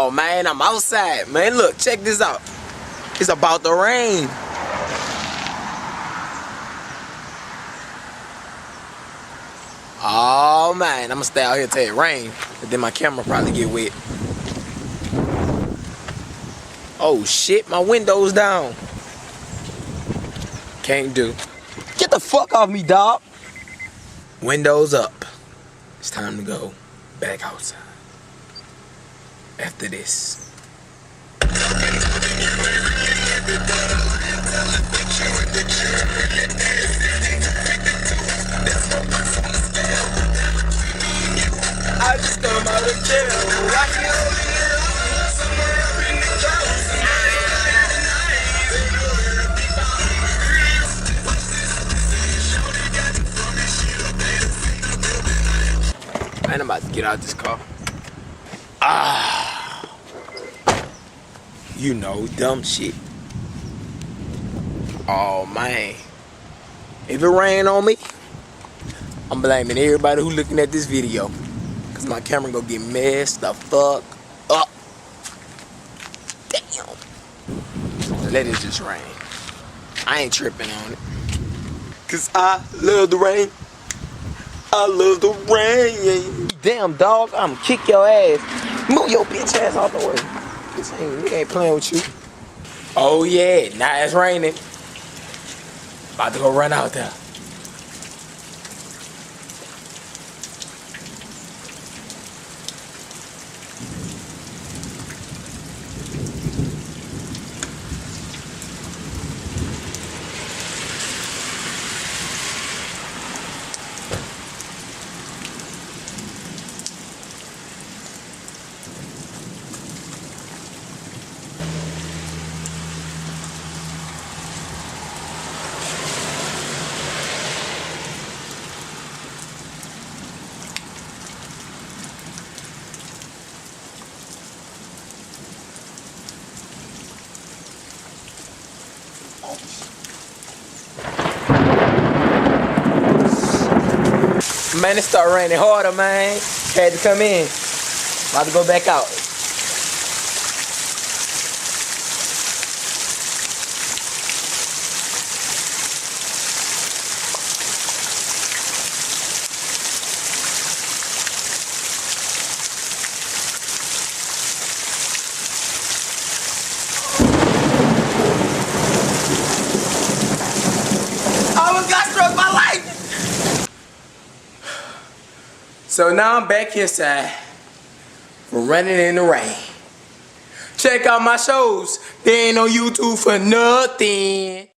Oh man, I'm outside. Man, look, check this out. It's about to rain. Oh man, I'm gonna stay out here till it rain. And then my camera probably get wet. Oh shit, my window's down. Can't do. Get the fuck off me, dog. Windows up. It's time to go back outside. After this. I just come out of jail. Man, I'm about to get out this car. You know, dumb shit. Oh man. If it rain on me, I'm blaming everybody who looking at this video. Cause my camera gonna get messed the fuck up. Damn. Let it just rain. I ain't tripping on it. Cause I love the rain. I love the rain. Damn dog, I'ma kick your ass. Move your bitch ass out the way. We ain't playing with you. Oh yeah, now it's raining. About to go run out there. Man, it started raining harder, man. Had to come in. About to go back out. I almost got struck by lightning. So now I'm back inside for running in the rain. Check out my shows. They ain't on YouTube for nothing.